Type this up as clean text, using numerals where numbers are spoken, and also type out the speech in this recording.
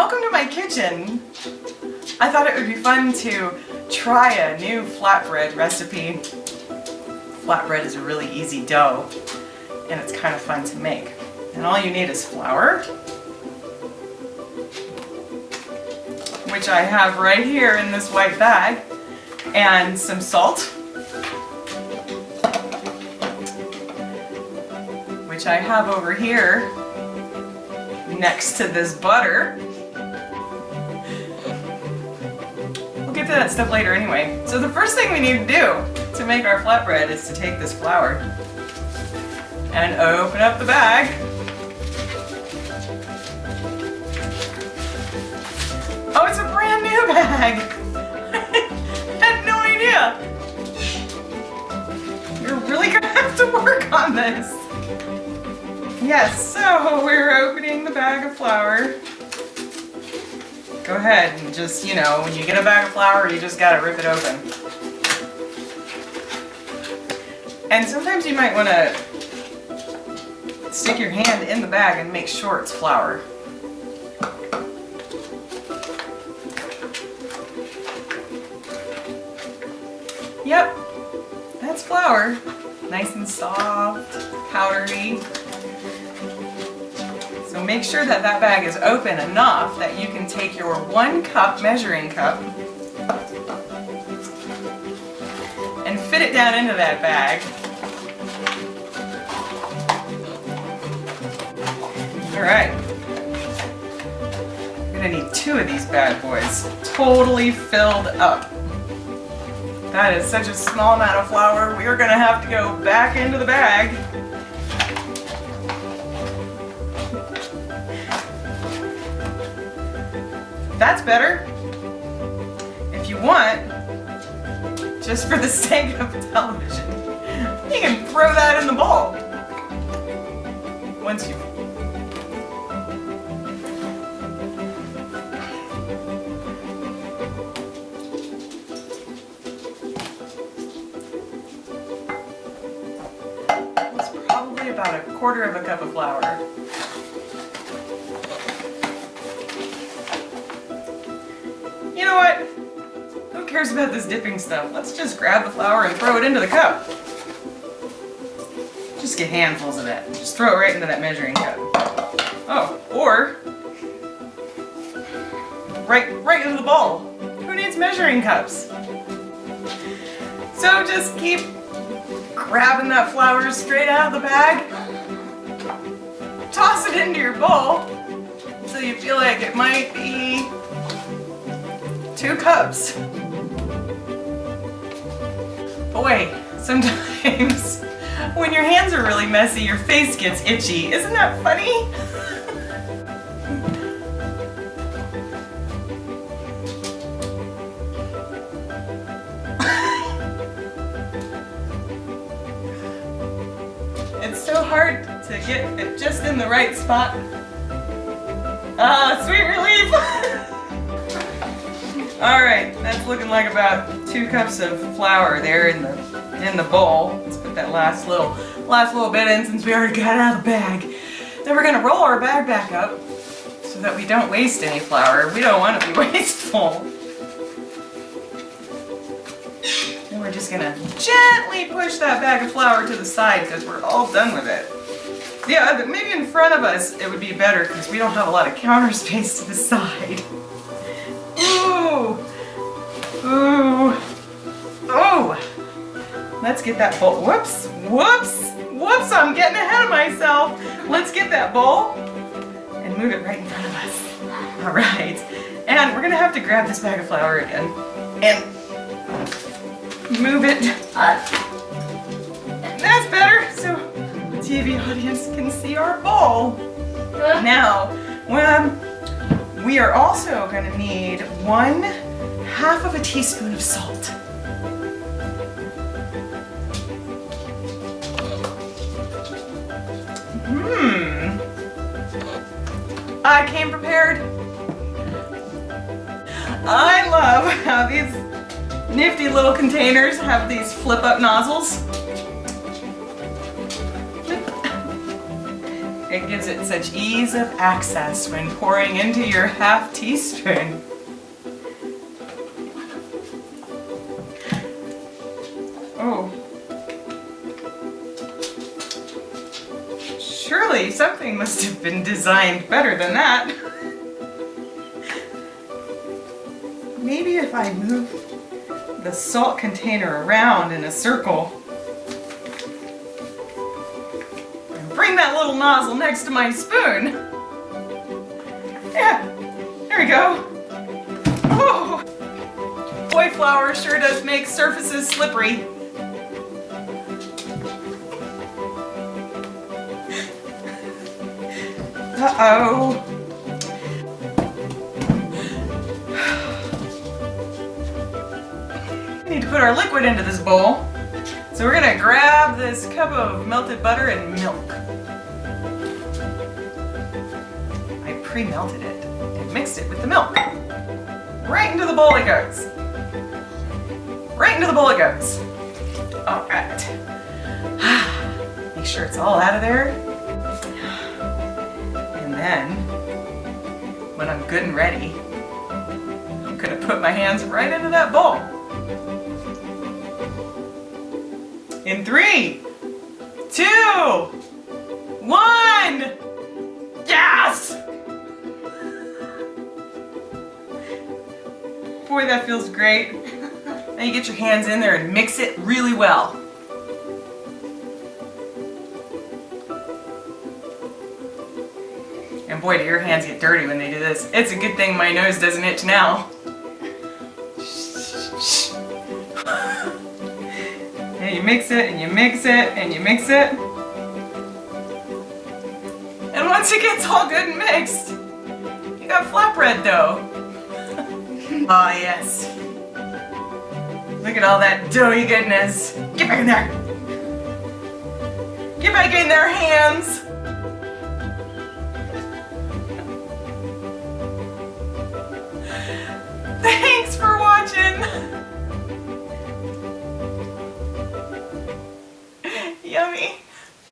welcome to my kitchen. I thought it would be fun to try a new flatbread recipe. Flatbread is a really easy dough and it's kind of fun to make. And all you need is flour, which I have right here in this white bag, and some salt, which I have over here next to this butter. We'll get to that stuff later anyway. So the first thing we need to do to make our flatbread is to take this flour and open up the bag. Oh, it's a brand new bag! I had no idea! You're really gonna have to work on this! Yes, so we're opening the bag of flour. Go ahead and just, you know, when you get a bag of flour, you just gotta rip it open. And sometimes you might want to stick your hand in the bag and make sure it's flour. Yep, that's flour. Nice and soft, powdery. So make sure that that bag is open enough that you can take your 1 cup measuring cup and fit it down into that bag. Alright. We're gonna need 2 of these bad boys, totally filled up. That is such a small amount of flour, we are gonna have to go back into the bag. That's better. If you want, just for the sake of television, you can throw that in the bowl. Once you it's probably about 1/4 cup of flour. You know what? Who cares about this dipping stuff? Let's just grab the flour and throw it into the cup. Just get handfuls of it. Just throw it right into that measuring cup. Oh, or right into the bowl. Who needs measuring cups? So just keep grabbing that flour straight out of the bag. Toss it into your bowl until you feel like it might be 2 cups. Boy, sometimes when your hands are really messy, your face gets itchy. Isn't that funny? It's so hard to get it just in the right spot. Ah, sweet relief! Alright, that's looking like about 2 cups of flour there in the bowl. Let's put that last little bit in since we already got it out of the bag. Then we're gonna roll our bag back up so that we don't waste any flour. We don't want to be wasteful. And we're just gonna gently push that bag of flour to the side because we're all done with it. Yeah, maybe in front of us it would be better because we don't have a lot of counter space to the side. Ooh! Ooh! Oh! Let's get that bowl. Whoops! Whoops! Whoops! I'm getting ahead of myself. Let's get that bowl and move it right in front of us. Alright. And we're gonna have to grab this bag of flour again and move it. That's better. So the TV audience can see our bowl. Now, we are also going to need 1/2 teaspoon of salt. I came prepared. I love how these nifty little containers have these flip-up nozzles. It gives it such ease of access when pouring into your half teaspoon. Oh. Surely something must have been designed better than that. Maybe if I move the salt container around in a circle and bring that little nozzle next to my spoon. Yeah, there we go. Oh. Boy flour sure does make surfaces slippery. Uh-oh. We need to put our liquid into this bowl. So we're gonna grab this cup of melted butter and milk. I pre-melted it and mixed it with the milk. Right into the bowl it goes. Right into the bowl it goes. All right. Make sure it's all out of there. And then, when I'm good and ready, I'm gonna put my hands right into that bowl. In 3, 2, 1, yes! Boy, that feels great. Now you get your hands in there and mix it really well. And boy, do your hands get dirty when they do this. It's a good thing my nose doesn't itch now. And you mix it, and you mix it, and you mix it. And once it gets all good and mixed, you got flatbread dough. Ah, yes. Look at all that doughy goodness. Get back in there. Get back in there, hands.